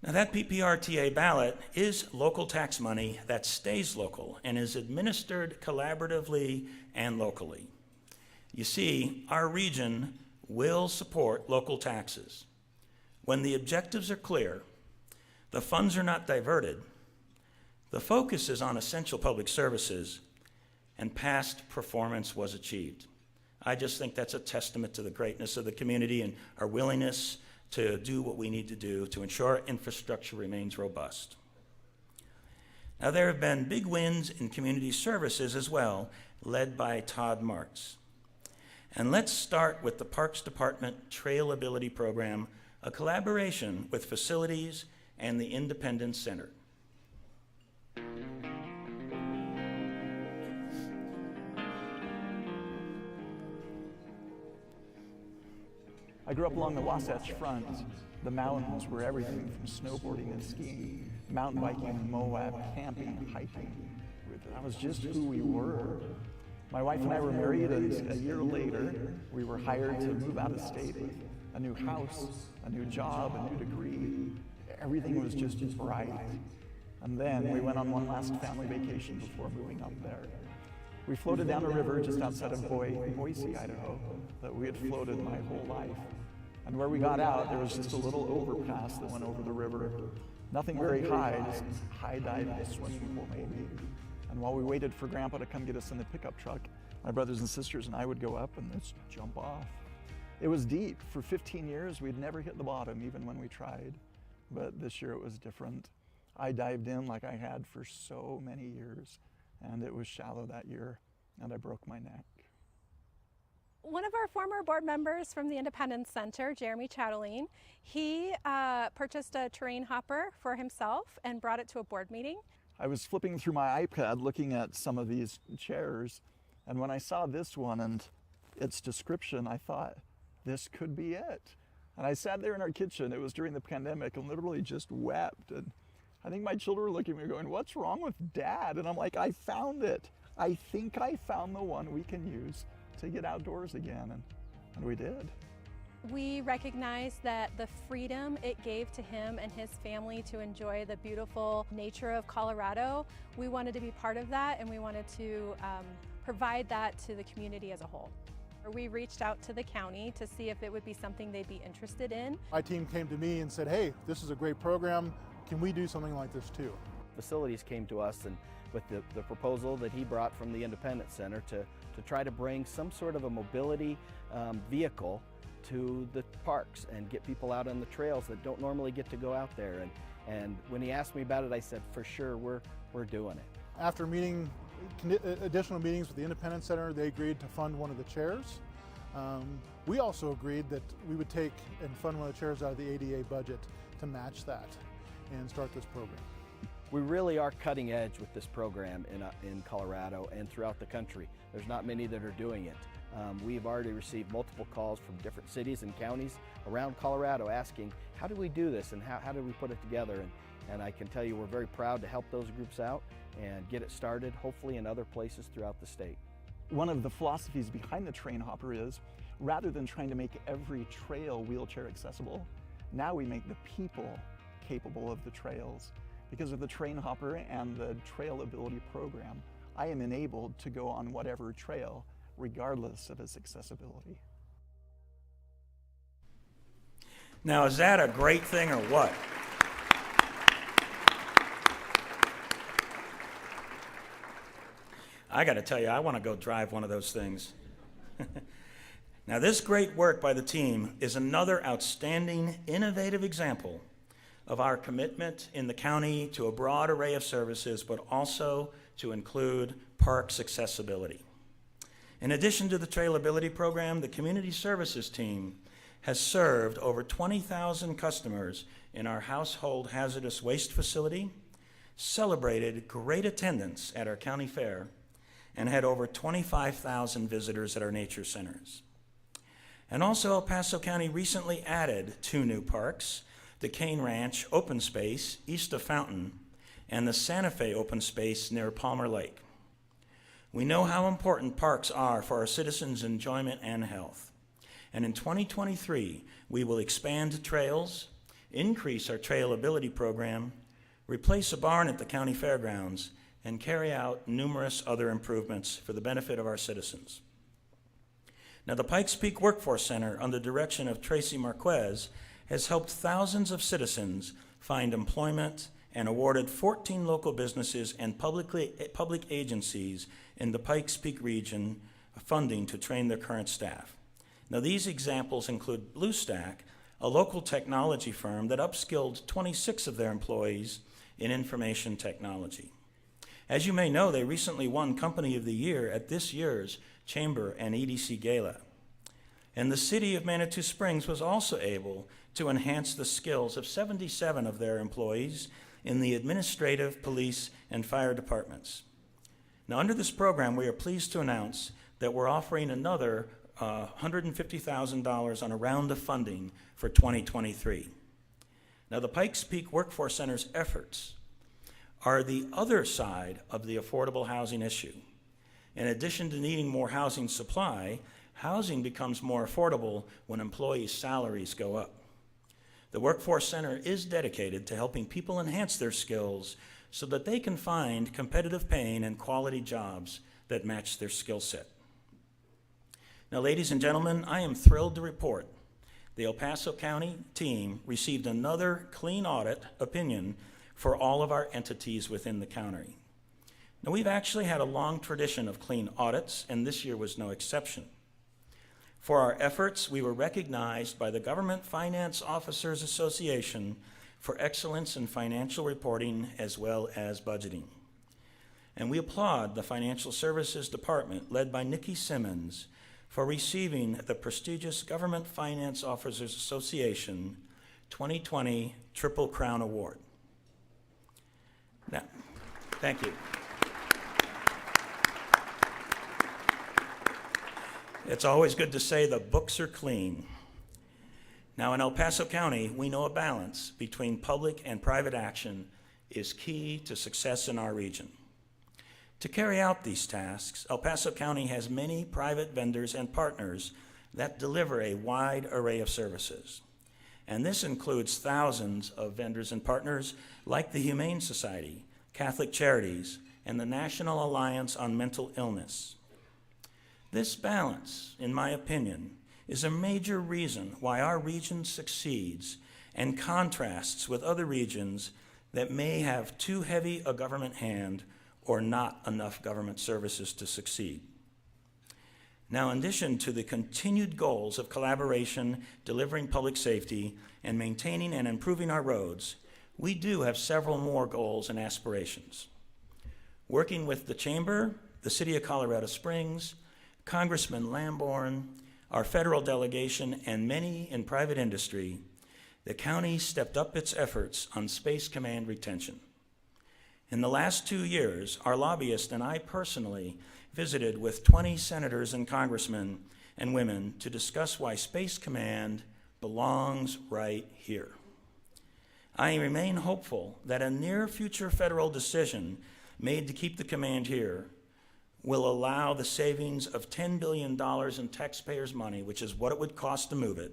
Now, that PPRTA ballot is local tax money that stays local and is administered collaboratively and locally. You see, our region will support local taxes. When the objectives are clear, the funds are not diverted, the focus is on essential public services, and past performance was achieved. I just think that's a testament to the greatness of the community and our willingness to do what we need to do to ensure our infrastructure remains robust. Now, there have been big wins in community services as well, led by Todd Marks. And let's start with the Parks Department Trailability Program, a collaboration with Facilities and the Independence Center. I grew up along the Wasatch Front. The mountains were everything from snowboarding and skiing, mountain biking in Moab, camping and hiking. That was just who we were. My wife and I were married, and a year later, we were hired to move out of state with a new house, a new job, a new degree. Everything was just bright. And then we went on one last family vacation before moving up there. We floated down a river just outside of Boise, Idaho, that we had floated my whole life. And where we got out, there was just a little overpass that went over the river. Nothing very high, just high dive in a swimming pool maybe. And while we waited for Grandpa to come get us in the pickup truck, my brothers and sisters and I would go up and just jump off. It was deep. For 15 years, we'd never hit the bottom, even when we tried. But this year it was different. I dived in like I had for so many years, and it was shallow that year, and I broke my neck. One of our former board members from the Independence Center, Jeremy Chatelain, he purchased a terrain hopper for himself and brought it to a board meeting. I was flipping through my iPad looking at some of these chairs, and when I saw this one and its description, I thought, this could be it. And I sat there in our kitchen, it was during the pandemic, and literally just wept. And I think my children were looking at me going, what's wrong with Dad? And I'm like, I found it. I think I found the one we can use to get outdoors again, and we did. We recognize that the freedom it gave to him and his family to enjoy the beautiful nature of Colorado, we wanted to be part of that, and we wanted to provide that to the community as a whole. We reached out to the county to see if it would be something they'd be interested in. My team came to me and said, hey, this is a great program. Can we do something like this too? Facilities came to us and with the proposal that he brought from the Independence Center to try to bring some sort of a mobility vehicle to the parks and get people out on the trails that don't normally get to go out there. And when he asked me about it, I said, for sure, we're doing it. After meeting additional meetings with the Independence Center, they agreed to fund one of the chairs. We also agreed that we would take and fund one of the chairs out of the ADA budget to match that and start this program. We really are cutting edge with this program in Colorado and throughout the country. There's not many that are doing it. We've already received multiple calls from different cities and counties around Colorado asking, how do we do this and how do we put it together? And I can tell you we're very proud to help those groups out and get it started, hopefully in other places throughout the state. One of the philosophies behind the Train Hopper is, rather than trying to make every trail wheelchair accessible, now we make the people capable of the trails. Because of the Train Hopper and the Trailability Program, I am enabled to go on whatever trail, regardless of its accessibility. Now, is that a great thing or what? I got to tell you, I want to go drive one of those things. Now, this great work by the team is another outstanding, innovative example of our commitment in the county to a broad array of services, but also to include parks accessibility. In addition to the Trailability Program, the Community Services team has served over 20,000 customers in our household hazardous waste facility, celebrated great attendance at our county fair, and had over 25,000 visitors at our nature centers. And also, El Paso County recently added 2 new parks, the Cane Ranch Open Space east of Fountain and the Santa Fe Open Space near Palmer Lake. We know how important parks are for our citizens' enjoyment and health. And in 2023, we will expand trails, increase our trailability program, replace a barn at the county fairgrounds, and carry out numerous other improvements for the benefit of our citizens. Now, the Pikes Peak Workforce Center, under the direction of Tracy Marquez, has helped thousands of citizens find employment and awarded 14 local businesses and public agencies in the Pikes Peak region funding to train their current staff. Now, these examples include BlueStack, a local technology firm that upskilled 26 of their employees in information technology. As you may know, they recently won Company of the Year at this year's Chamber and EDC Gala. And the city of Manitou Springs was also able to enhance the skills of 77 of their employees in the administrative, police, and fire departments. Now, under this program, we are pleased to announce that we're offering another $150,000 on a round of funding for 2023. Now, the Pikes Peak Workforce Center's efforts are the other side of the affordable housing issue. In addition to needing more housing supply, housing becomes more affordable when employees' salaries go up. The Workforce Center is dedicated to helping people enhance their skills so that they can find competitive paying and quality jobs that match their skill set. Now, ladies and gentlemen, I am thrilled to report the El Paso County team received another clean audit opinion for all of our entities within the county. Now, we've actually had a long tradition of clean audits, and this year was no exception. For our efforts, we were recognized by the Government Finance Officers Association for excellence in financial reporting as well as budgeting. And we applaud the Financial Services Department, led by Nikki Simmons, for receiving the prestigious Government Finance Officers Association 2020 Triple Crown Award. Now, thank you. It's always good to say the books are clean. Now, in El Paso County, we know a balance between public and private action is key to success in our region. To carry out these tasks, El Paso County has many private vendors and partners that deliver a wide array of services. And this includes thousands of vendors and partners like the Humane Society, Catholic Charities, and the National Alliance on Mental Illness. This balance, in my opinion, is a major reason why our region succeeds and contrasts with other regions that may have too heavy a government hand or not enough government services to succeed. Now, in addition to the continued goals of collaboration, delivering public safety, and maintaining and improving our roads, we do have several more goals and aspirations. Working with the Chamber, the City of Colorado Springs, Congressman Lamborn, our federal delegation, and many in private industry, the county stepped up its efforts on Space Command retention. In the last 2 years, our lobbyist and I personally visited with 20 senators and congressmen and women to discuss why Space Command belongs right here. I remain hopeful that a near future federal decision made to keep the command here will allow the savings of $10 billion in taxpayers' money, which is what it would cost to move it,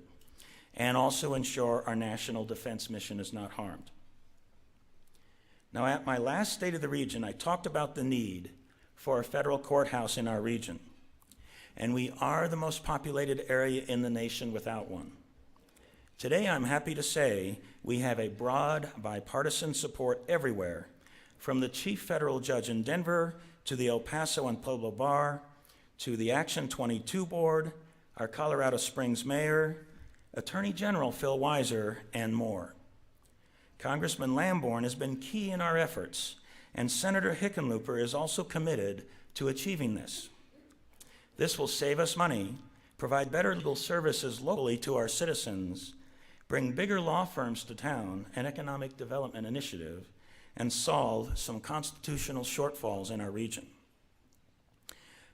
and also ensure our national defense mission is not harmed. Now, at my last State of the Region, I talked about the need for a federal courthouse in our region, and we are the most populated area in the nation without one. Today, I'm happy to say we have a broad bipartisan support everywhere, from the chief federal judge in Denver to the El Paso and Pueblo Bar, to the Action 22 Board, our Colorado Springs mayor, Attorney General Phil Weiser, and more. Congressman Lamborn has been key in our efforts, and Senator Hickenlooper is also committed to achieving this. This will save us money, provide better legal services locally to our citizens, bring bigger law firms to town, an economic development initiative, and solve some constitutional shortfalls in our region.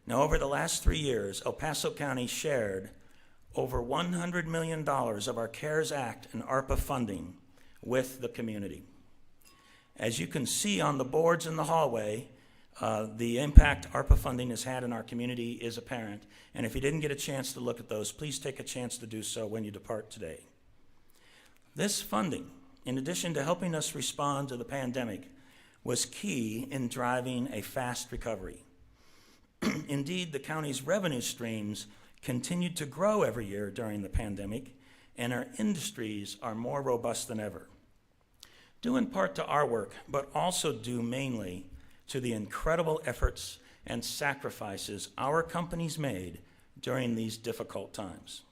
Now, over the last 3 years, El Paso County shared over $100 million of our CARES Act and ARPA funding with the community. As you can see on the boards in the hallway, the impact ARPA funding has had in our community is apparent, and if you didn't get a chance to look at those, please take a chance to do so when you depart today. This funding, in addition to helping us respond to the pandemic, was key in driving a fast recovery. Indeed, the county's revenue streams continued to grow every year during the pandemic, and our industries are more robust than ever. Due in part to our work, but also due mainly to the incredible efforts and sacrifices our companies made during these difficult times.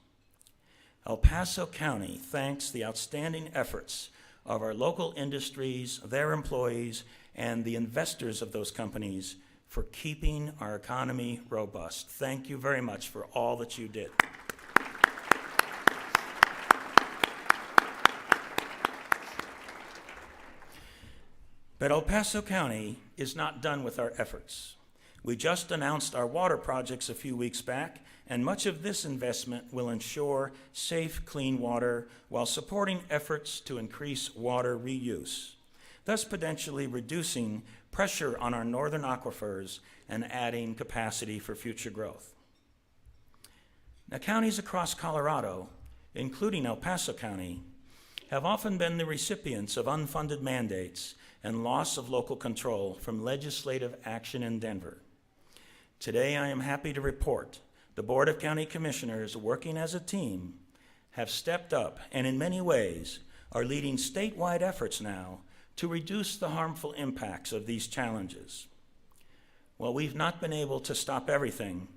El Paso County thanks the outstanding efforts of our local industries, their employees, and the investors of those companies for keeping our economy robust. Thank you very much for all that you did. But El Paso County is not done with our efforts. We just announced our water projects a few weeks back, and much of this investment will ensure safe, clean water while supporting efforts to increase water reuse, thus potentially reducing pressure on our northern aquifers and adding capacity for future growth. Now, counties across Colorado, including El Paso County, have often been the recipients of unfunded mandates and loss of local control from legislative action in Denver. Today, I am happy to report the Board of County Commissioners, working as a team, have stepped up and in many ways are leading statewide efforts now to reduce the harmful impacts of these challenges. While we've not been able to stop everything,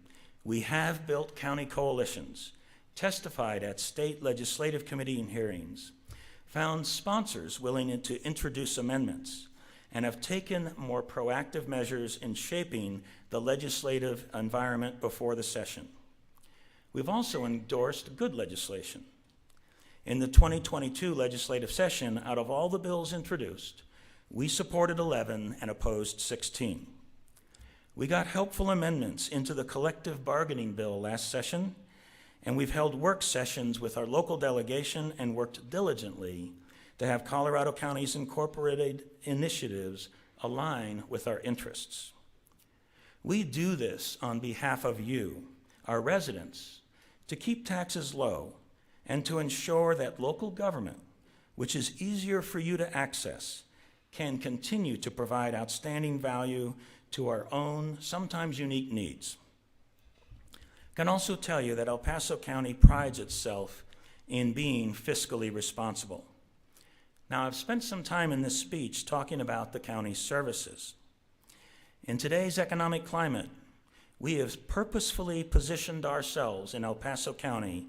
we have built county coalitions, testified at state legislative committee hearings, found sponsors willing to introduce amendments, and have taken more proactive measures in shaping the legislative environment before the session. We've also endorsed good legislation. In the 2022 legislative session, out of all the bills introduced, we supported 11 and opposed 16. We got helpful amendments into the collective bargaining bill last session, and we've held work sessions with our local delegation and worked diligently to have Colorado County's incorporated initiatives align with our interests. We do this on behalf of you, our residents, to keep taxes low and to ensure that local government, which is easier for you to access, can continue to provide outstanding value to our own, sometimes unique needs. I can also tell you that El Paso County prides itself in being fiscally responsible. Now, I've spent some time in this speech talking about the county's services. In today's economic climate, we have purposefully positioned ourselves in El Paso County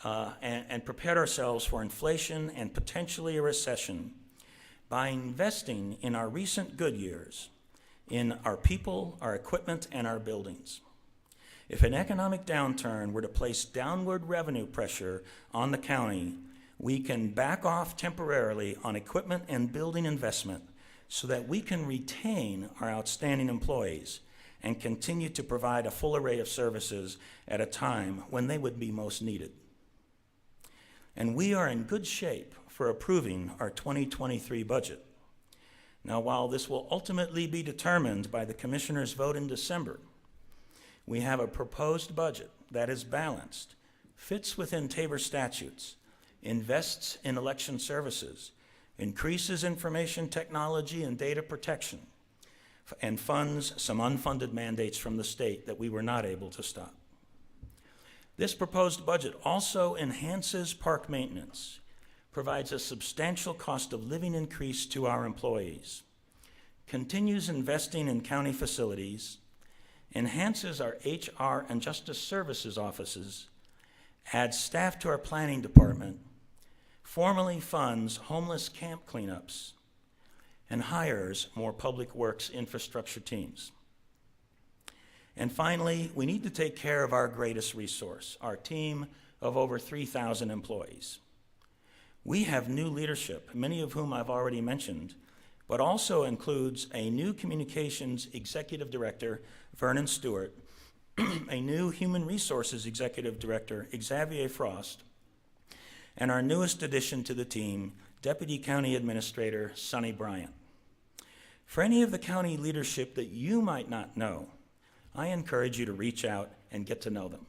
and prepared ourselves for inflation and potentially a recession by investing in our recent good years, in our people, our equipment, and our buildings. If an economic downturn were to place downward revenue pressure on the county, we can back off temporarily on equipment and building investment so that we can retain our outstanding employees and continue to provide a full array of services at a time when they would be most needed. And we are in good shape for approving our 2023 budget. Now, while this will ultimately be determined by the commissioners' vote in December, we have a proposed budget that is balanced, fits within Tabor statutes, invests in election services, increases information technology and data protection, and funds some unfunded mandates from the state that we were not able to stop. This proposed budget also enhances park maintenance, provides a substantial cost of living increase to our employees, continues investing in county facilities, enhances our HR and Justice Services offices, adds staff to our planning department, formally funds homeless camp cleanups, and hires more public works infrastructure teams. And finally, we need to take care of our greatest resource, our team of over 3,000 employees. We have new leadership, many of whom I've already mentioned, but also includes a new communications executive director, Vernon Stewart, a new Human Resources Executive Director, Xavier Frost, and our newest addition to the team, Deputy County Administrator, Sonny Bryant. For any of the county leadership that you might not know, I encourage you to reach out and get to know them.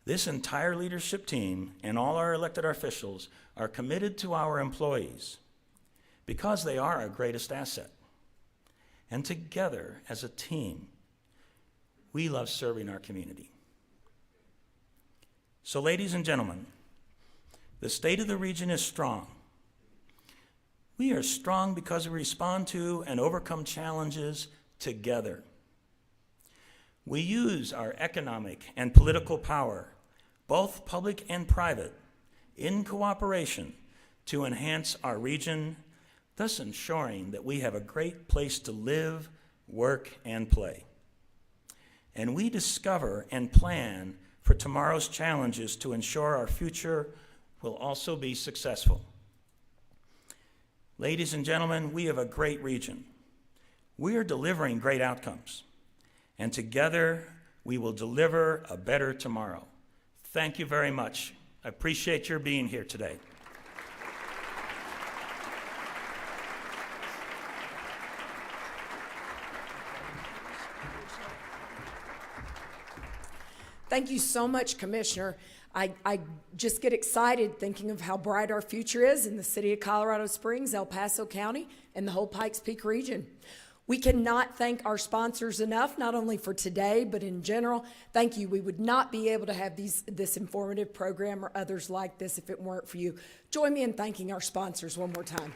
This entire leadership team and all our elected officials are committed to our employees because they are our greatest asset. And together, as a team, we love serving our community. So, ladies and gentlemen, the state of the region is strong. We are strong because we respond to and overcome challenges together. We use our economic and political power, both public and private, in cooperation to enhance our region, thus ensuring that we have a great place to live, work, and play. And we discover and plan for tomorrow's challenges to ensure our future will also be successful. Ladies and gentlemen, we have a great region. We are delivering great outcomes, and together we will deliver a better tomorrow. Thank you very much. I appreciate your being here today. Thank you so much, Commissioner. I just get excited thinking of how bright our future is in the city of Colorado Springs, El Paso County, and the whole Pikes Peak region. We cannot thank our sponsors enough, not only for today, but in general. Thank you. We would not be able to have this informative program or others like this if it weren't for you. Join me in thanking our sponsors one more time.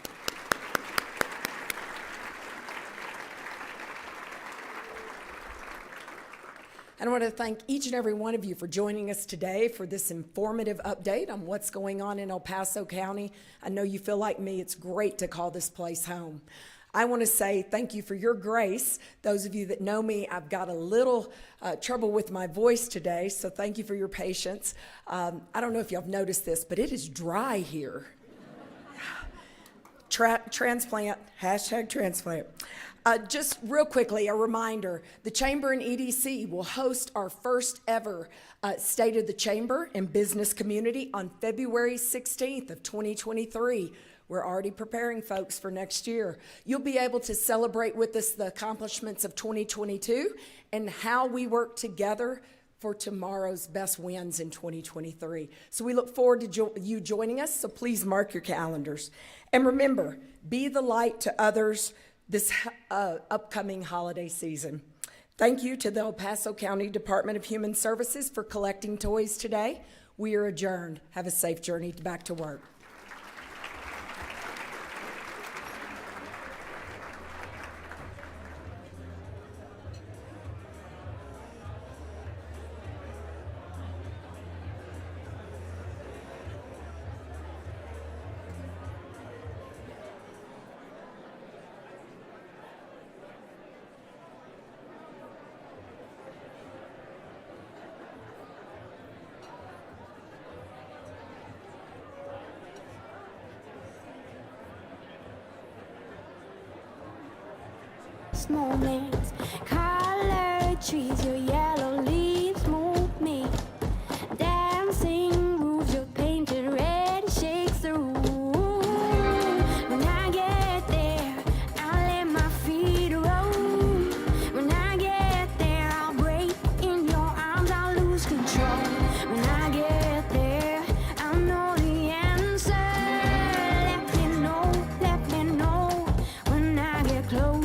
And I want to thank each and every one of you for joining us today for this informative update on what's going on in El Paso County. I know you feel like me. It's great to call this place home. I want to say thank you for your grace. Those of you that know me, I've got a little trouble with my voice today, so thank you for your patience. I don't know if y'all have noticed this, but it is dry here. Transplant, hashtag transplant. Just real quickly, a reminder, the Chamber and EDC will host our first ever State of the Chamber and Business Community on February 16th of 2023. We're already preparing folks for next year. You'll be able to celebrate with us the accomplishments of 2022 and how we work together for tomorrow's best wins in 2023. So we look forward to you joining us, so please mark your calendars. And remember, be the light to others this upcoming holiday season. Thank you to the El Paso County Department of Human Services for collecting toys today. We are adjourned. Have a safe journey back to work. Moments, colored trees, your yellow leaves move me. Dancing roofs, your painted red shakes the room. When I get there, I'll let my feet roam. When I get there, I'll break in your arms, I'll lose control. When I get there, I'll know the answer. Let me know when I get close.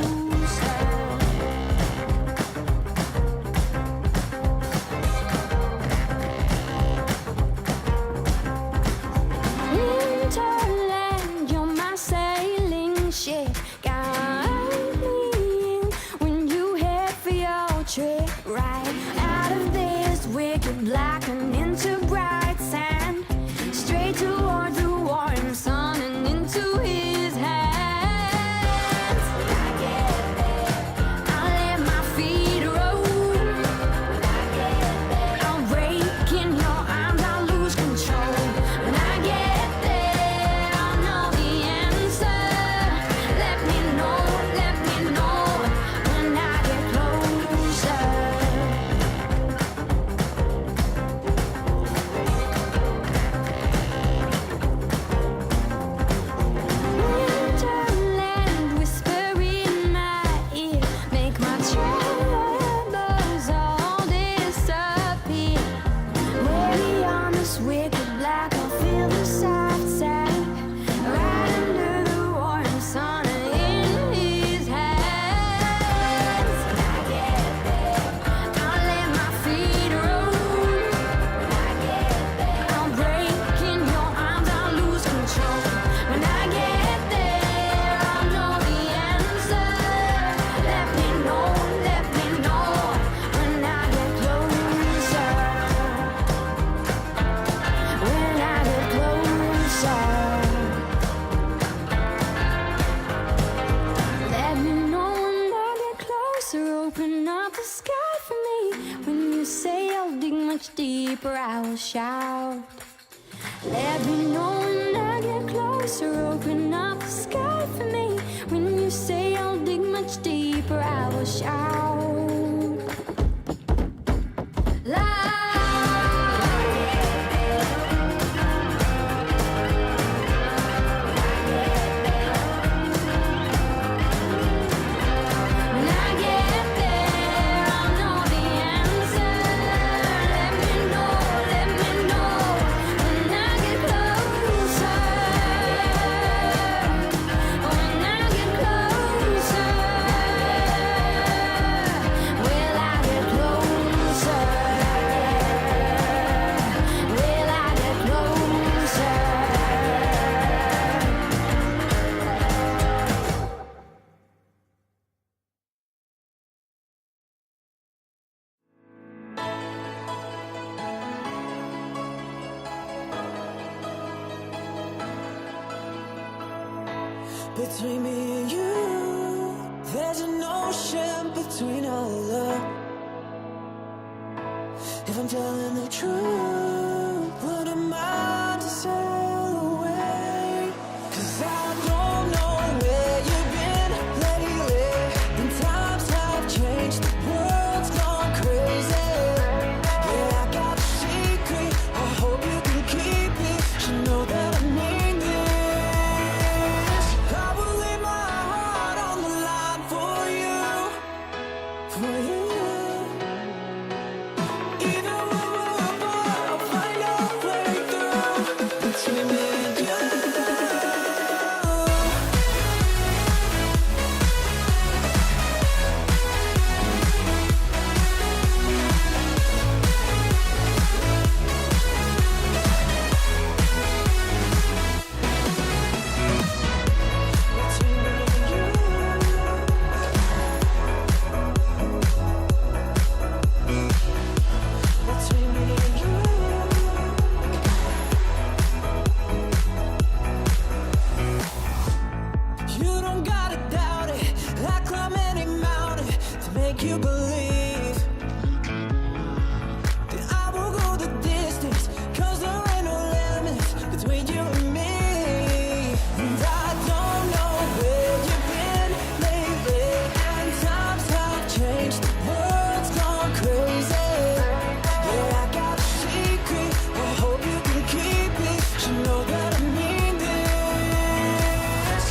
deeper I will shout. Let me know when I get closer. Open up the sky for me. When you say I'll dig much deeper, I will shout. Between me and you, there's an ocean between our love. If I'm telling the truth, what am I to sail away? 'Cause I don't know where you've been lately, and times have changed, the world's gone crazy. Yeah, I got a secret, I hope you can keep it. You know that I mean this. I will leave my heart on the line for you, for you. Even when we're apart, I'll find a breakthrough between me and you. Between me and you. You don't gotta doubt it. I climb any mountain to make you believe that I will go the distance, 'cause there ain't no limits between you and me. And I don't know where you've been lately, and times have changed, the world's gone crazy. Yeah, I got a secret, I hope you can keep it. You know that I mean this.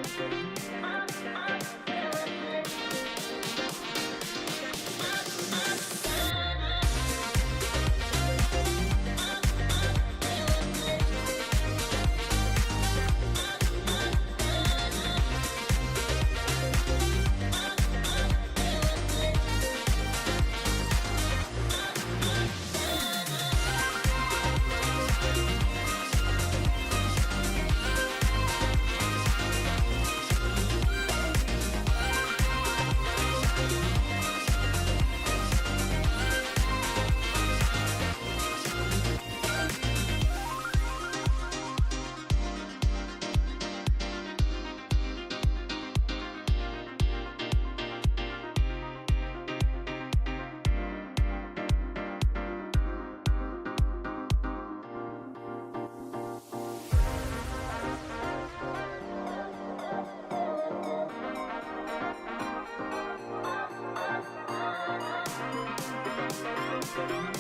Thank you.